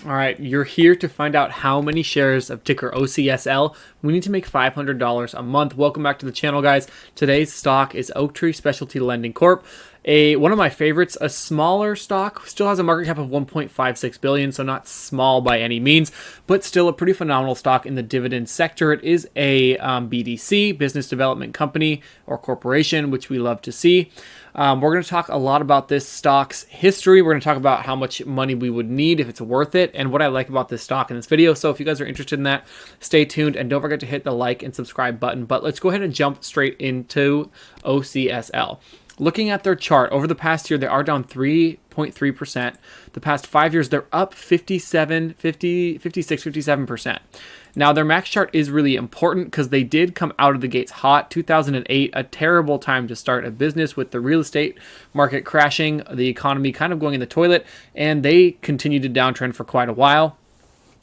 All right, you're here to find out how many shares of ticker OCSL we need to make $500 a month. Welcome back to the channel, guys. Today's stock is Oaktree Specialty Lending Corp. One of my favorites, a smaller stock, still has a market cap of 1.56 billion, so not small by any means, but still a pretty phenomenal stock in the dividend sector. It is a BDC, business development company or corporation, which we love to see. We're going to talk a lot about this stock's history. We're going to talk about how much money we would need if it's worth it and what I like about this stock in this video. So if you guys are interested in that, stay tuned and don't forget to hit the like and subscribe button. But let's go ahead and jump straight into OCSL. Looking at their chart, over the past year, they are down 3.3%. The past 5 years, they're up 57%. Now, their max chart is really important because they did come out of the gates hot. 2008, a terrible time to start a business with the real estate market crashing, the economy kind of going in the toilet, and they continued to downtrend for quite a while.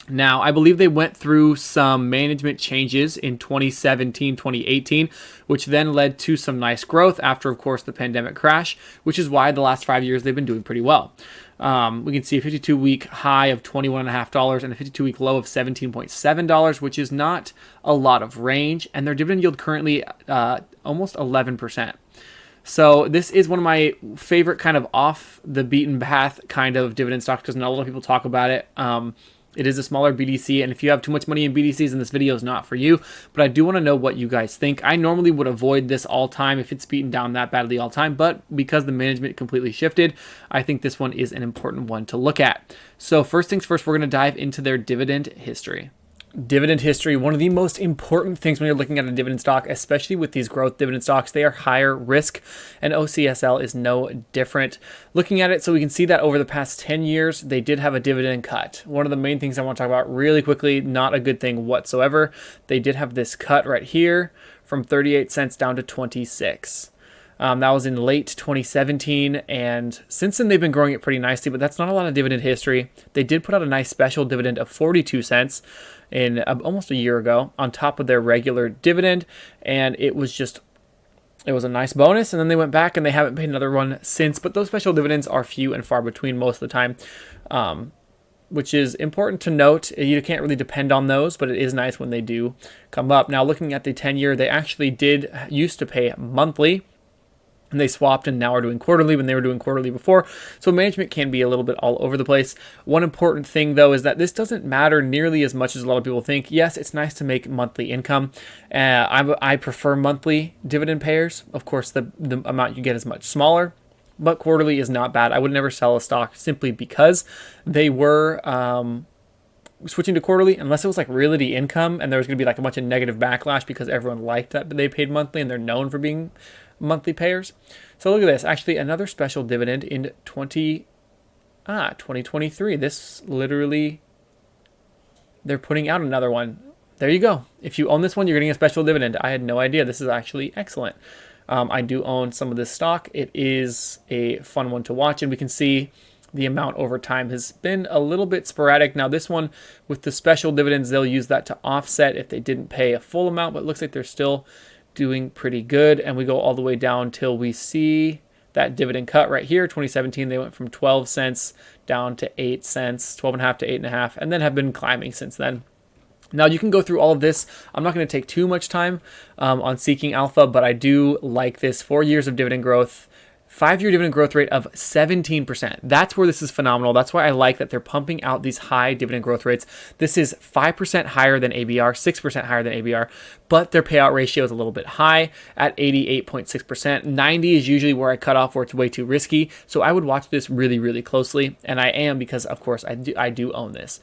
Now, I believe they went through some management changes in 2017, 2018, which then led to some nice growth after, of course, the pandemic crash, which is why the last 5 years they've been doing pretty well. We can see a 52-week high of $21.50 and a 52-week low of $17.7, which is not a lot of range, and their dividend yield currently almost 11%. So this is one of my favorite kind of off the beaten path kind of dividend stocks because not a lot of people talk about it. It is a smaller BDC, and if you have too much money in BDCs, then this video is not for you. But I do want to know what you guys think. I normally would avoid this all time if it's beaten down that badly all time, but because the management completely shifted, I think this one is an important one to look at. So first things first, we're going to dive into their dividend history. Dividend history, one of the most important things when you're looking at a dividend stock, especially with these growth dividend stocks, they are higher risk, and OCSL is no different. Looking at it, so we can see that over the past 10 years, they did have a dividend cut. One of the main things I want to talk about really quickly, not a good thing whatsoever, they did have this cut right here from 38 cents down to 26. That was in late 2017, and since then they've been growing it pretty nicely, but that's not a lot of dividend history. They did put out a nice special dividend of 42 cents in almost a year ago on top of their regular dividend, and it was a nice bonus, and then they went back and they haven't paid another one since, but those special dividends are few and far between most of the time, which is important to note. You can't really depend on those, but it is nice when they do come up. Now, looking at the 10-year, they actually used to pay monthly, and they swapped and now are doing quarterly when they were doing quarterly before. So management can be a little bit all over the place. One important thing, though, is that this doesn't matter nearly as much as a lot of people think. Yes, it's nice to make monthly income. I prefer monthly dividend payers. Of course, the amount you get is much smaller, but quarterly is not bad. I would never sell a stock simply because they were switching to quarterly, unless it was like realty income and there was going to be like a bunch of negative backlash because everyone liked that they paid monthly and they're known for being monthly payers. So look at this. Actually, another special dividend in 2023. This literally, they're putting out another one. There you go. If you own this one, you're getting a special dividend. I had no idea. This is actually excellent. I do own some of this stock. It is a fun one to watch, and we can see the amount over time has been a little bit sporadic. Now this one with the special dividends, they'll use that to offset if they didn't pay a full amount, but it looks like they're still doing pretty good. And we go all the way down till we see that dividend cut right here. 2017, they went from 12 cents down to 8 cents, 12.5 to 8.5, and then have been climbing since then. Now you can go through all of this. I'm not going to take too much time on Seeking Alpha, but I do like this. 4 years of dividend growth, 5-year dividend growth rate of 17%. That's where this is phenomenal. That's why I like that they're pumping out these high dividend growth rates. This is 5% higher than ABR, 6% higher than ABR, but their payout ratio is a little bit high at 88.6%. 90 is usually where I cut off where it's way too risky. So I would watch this really, really closely, and I am because, of course, I do own this.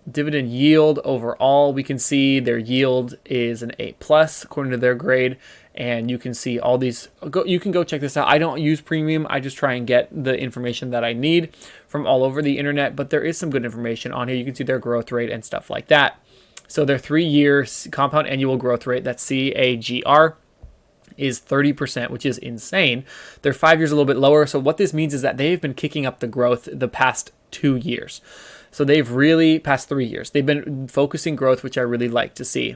Dividend yield overall, we can see their yield is an A+ according to their grade. And you can see all these, you can go check this out. I don't use premium. I just try and get the information that I need from all over the internet, but there is some good information on here. You can see their growth rate and stuff like that. So their 3-year compound annual growth rate, that's CAGR, is 30%, which is insane. Their 5 years a little bit lower. So what this means is that they've been kicking up the growth the past 2 years. So they've really, past 3 years, they've been focusing growth, which I really like to see.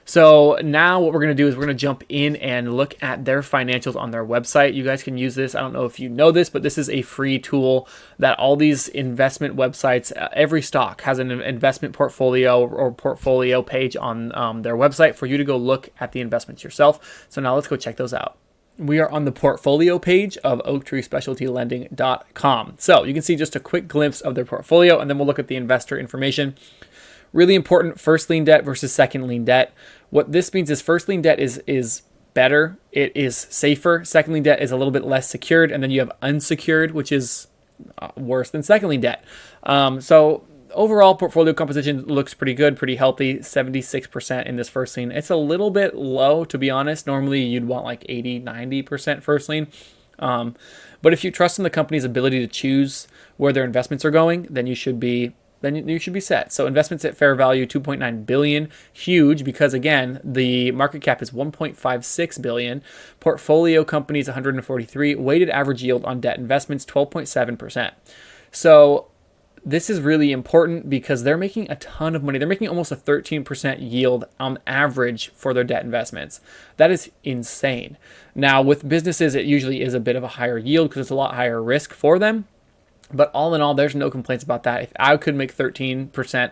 So now what we're going to do is we're going to jump in and look at their financials on their website. You guys can use this. I don't know if you know this, but this is a free tool that all these investment websites, every stock has an investment portfolio or portfolio page on their website for you to go look at the investments yourself. So now let's go check those out. We are on the portfolio page of oaktreespecialtylending.com. So you can see just a quick glimpse of their portfolio, and then we'll look at the investor information. Really important, first lien debt versus second lien debt. What this means is first lien debt is better. It is safer. Second lien debt is a little bit less secured. And then you have unsecured, which is worse than second lien debt. So overall portfolio composition looks pretty good, pretty healthy, 76% in this first lien. It's a little bit low, to be honest. Normally you'd want like 80, 90% first lien. But if you trust in the company's ability to choose where their investments are going, then you should be set. So investments at fair value, 2.9 billion, huge because again, the market cap is 1.56 billion. Portfolio companies 143, weighted average yield on debt investments 12.7%. So this is really important because they're making a ton of money. They're making almost a 13% yield on average for their debt investments. That is insane. Now, with businesses, it usually is a bit of a higher yield because it's a lot higher risk for them. But all in all, there's no complaints about that. If I could make 13%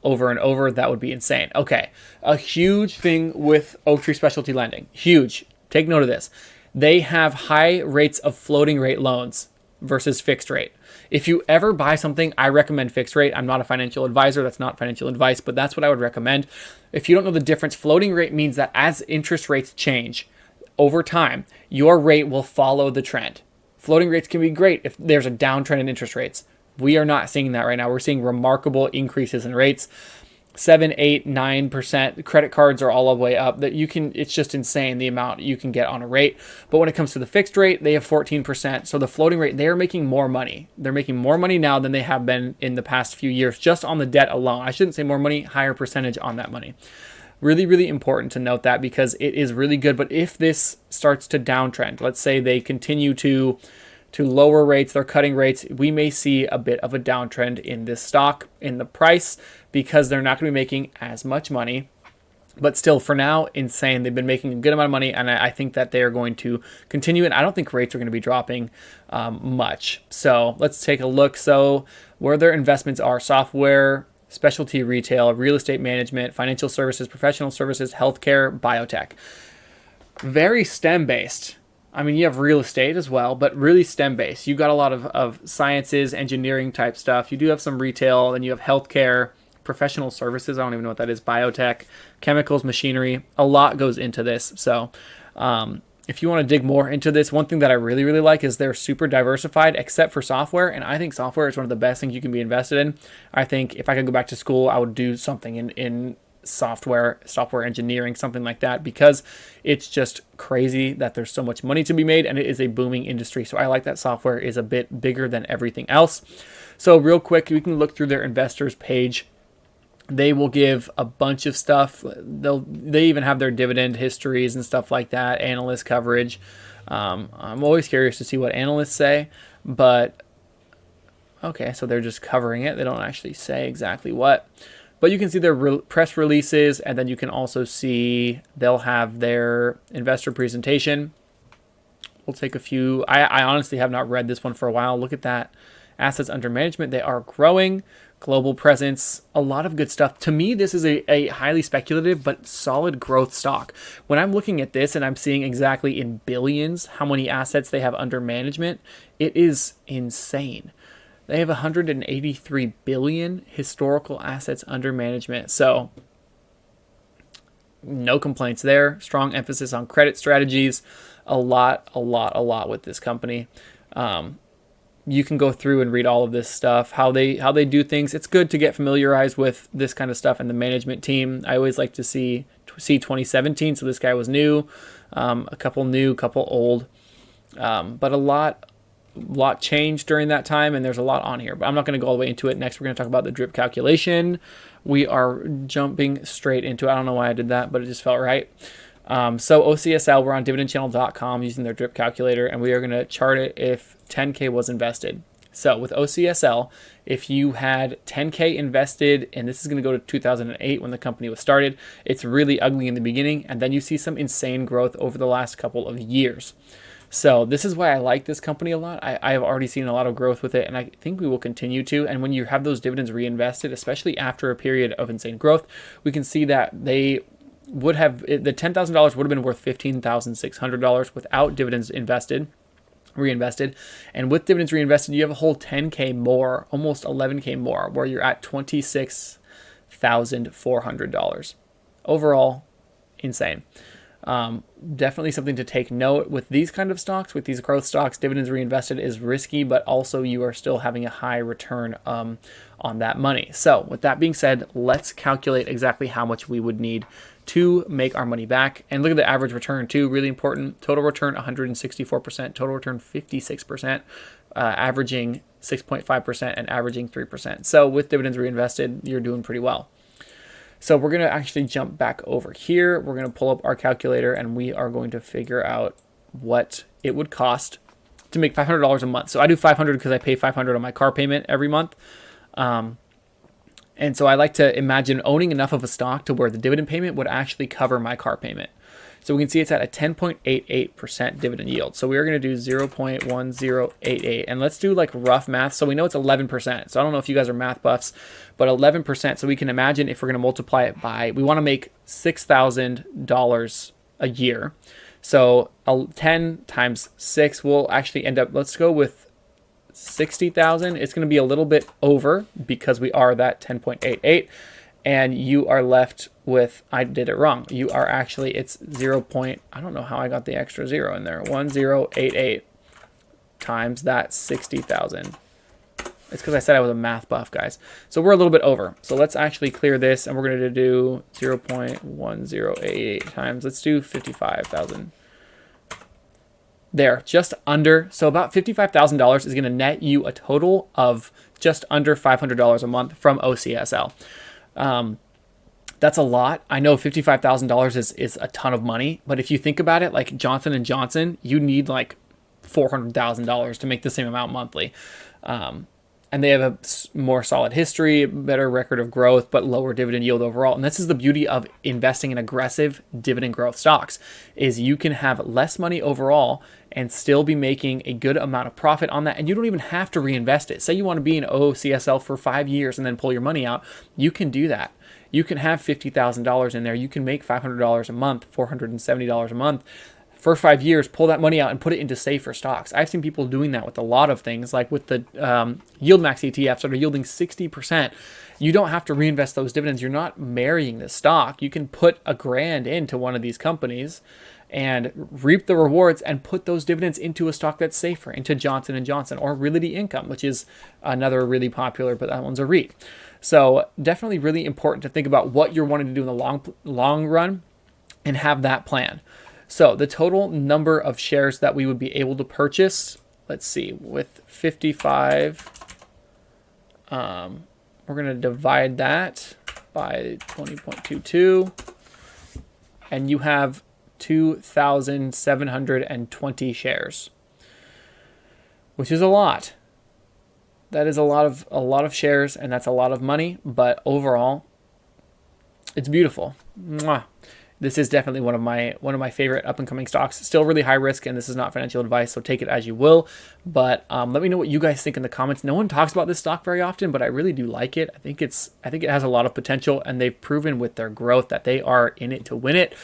over and over, that would be insane. Okay, a huge thing with Oaktree Specialty Lending. Huge. Take note of this. They have high rates of floating rate loans versus fixed rate. If you ever buy something, I recommend fixed rate. I'm not a financial advisor. That's not financial advice, but that's what I would recommend. If you don't know the difference, floating rate means that as interest rates change over time, your rate will follow the trend. Floating rates can be great if there's a downtrend in interest rates. We are not seeing that right now. We're seeing remarkable increases in rates. 7, 8, 9%. Credit cards are all the way up. It's just insane the amount you can get on a rate. But when it comes to the fixed rate, they have 14%. So the floating rate, they are making more money. They're making more money now than they have been in the past few years, just on the debt alone. I shouldn't say more money, higher percentage on that money. Really, really important to note that because it is really good. But if this starts to downtrend, let's say they continue to lower rates, they're cutting rates, we may see a bit of a downtrend in this stock, in the price, because they're not going to be making as much money. But still, for now, insane. They've been making a good amount of money, and I think that they are going to continue. And I don't think rates are going to be dropping much. So let's take a look. So where their investments are: software, specialty retail, real estate management, financial services, professional services, healthcare, biotech. Very STEM-based. I mean, you have real estate as well, but really STEM-based. You've got a lot of sciences, engineering type stuff. You do have some retail, and you have healthcare, professional services. I don't even know what that is. Biotech, chemicals, machinery. A lot goes into this. So if you want to dig more into this, one thing that I really, really like is they're super diversified except for software. And I think software is one of the best things you can be invested in. I think if I could go back to school, I would do something in software engineering, something like that, because it's just crazy that there's so much money to be made and it is a booming industry. So I like that software is a bit bigger than everything else. So real quick, we can look through their investors page. They will give a bunch of stuff. They even have their dividend histories and stuff like that, analyst coverage. I'm always curious to see what analysts say, but okay, so they're just covering it. They don't actually say exactly what. But you can see their press releases, and then you can also see they'll have their investor presentation. We'll take a few. I honestly have not read this one for a while. Look at that. Assets under management, they are growing. Global presence, a lot of good stuff. To me, this is a highly speculative but solid growth stock. When I'm looking at this and I'm seeing exactly in billions how many assets they have under management, it is insane. They have 183 billion historical assets under management. So no complaints there. Strong emphasis on credit strategies. A lot with this company. You can go through and read all of this stuff, how they do things. It's good to get familiarized with this kind of stuff and the management team. I always like to see 2017. So this guy was new, a couple new, couple old, but a lot changed during that time, and there's a lot on here, but I'm not going to go all the way into it. Next, we're going to talk about the drip calculation. We are jumping straight into it. I don't know why I did that, but it just felt right. So OCSL, we're on dividendchannel.com using their drip calculator, and we are going to chart it if 10K was invested. So with OCSL, if you had 10K invested, and this is going to go to 2008 when the company was started, it's really ugly in the beginning, and then you see some insane growth over the last couple of years. So this is why I like this company a lot. I have already seen a lot of growth with it, and I think we will continue to. And when you have those dividends reinvested, especially after a period of insane growth, we can see that they would have, the $10,000 would have been worth $15,600 without dividends reinvested, and with dividends reinvested, you have a whole 10K more, almost 11K more, where you're at $26,400 overall. Insane. Definitely something to take note with these kind of stocks. With these growth stocks, dividends reinvested is risky, but also you are still having a high return on that money. So with that being said, let's calculate exactly how much we would need to make our money back. And look at the average return too, really important. Total return 164%, total return 56%, averaging 6.5% and averaging 3%. So with dividends reinvested, you're doing pretty well. So we're going to actually jump back over here. We're going to pull up our calculator, and we are going to figure out what it would cost to make $500 a month. So I do 500 because I pay 500 on my car payment every month. And so I like to imagine owning enough of a stock to where the dividend payment would actually cover my car payment. So we can see it's at a 10.88% dividend yield. So we are going to do 0.1088. And let's do like rough math. So we know it's 11%. So I don't know if you guys are math buffs, but 11%. So we can imagine if we're going to multiply it by, we want to make $6,000 a year. So 10 times 6 will actually end up, let's go with 60,000. It's going to be a little bit over because we are that 10.88, and you are left with, I did it wrong. You are actually, it's 0. I don't know how I got the extra 0 in there. 1088 times that 60,000. It's because I said I was a math buff, guys. So we're a little bit over. So let's actually clear this, and we're going to do 0.1088 times, let's do 55,000. There, just under. So about $55,000 is going to net you a total of just under $500 a month from OCSL. That's a lot. I know $55,000 is a ton of money, but if you think about it, like Johnson & Johnson, you need like $400,000 to make the same amount monthly. And they have a more solid history, better record of growth, but lower dividend yield overall. And this is the beauty of investing in aggressive dividend growth stocks, is you can have less money overall and still be making a good amount of profit on that. And you don't even have to reinvest it. Say you want to be in OCSL for 5 years and then pull your money out. You can do that. You can have $50,000 in there. You can make $500 a month, $470 a month. For 5 years, pull that money out and put it into safer stocks. I've seen people doing that with a lot of things, like with the yield max ETFs that are yielding 60%. You don't have to reinvest those dividends. You're not marrying the stock. You can put $1,000 into one of these companies and reap the rewards and put those dividends into a stock that's safer, into Johnson & Johnson or Realty Income, which is another really popular, but that one's a REIT. So definitely really important to think about what you're wanting to do in the long run and have that plan. So the total number of shares that we would be able to purchase, let's see, with 55, we're going to divide that by 20.22, and you have 2,720 shares, which is a lot. That is a lot of shares, and that's a lot of money, but overall, it's beautiful. Mwah. This is definitely one of my favorite up-and-coming stocks. Still really high risk, and this is not financial advice, so take it as you will. But let me know what you guys think in the comments. No one talks about this stock very often, but I really do like it. I think it has a lot of potential, and they've proven with their growth that they are in it to win it.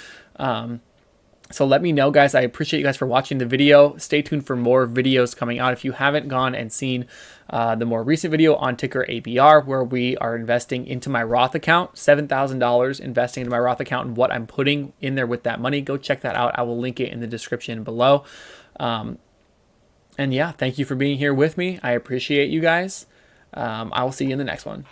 So let me know, guys. I appreciate you guys for watching the video. Stay tuned for more videos coming out. If you haven't gone and seen the more recent video on ticker ABR, where we are investing into my Roth account, $7,000 investing into my Roth account, and what I'm putting in there with that money, go check that out. I will link it in the description below. And yeah, thank you for being here with me. I appreciate you guys. I will see you in the next one.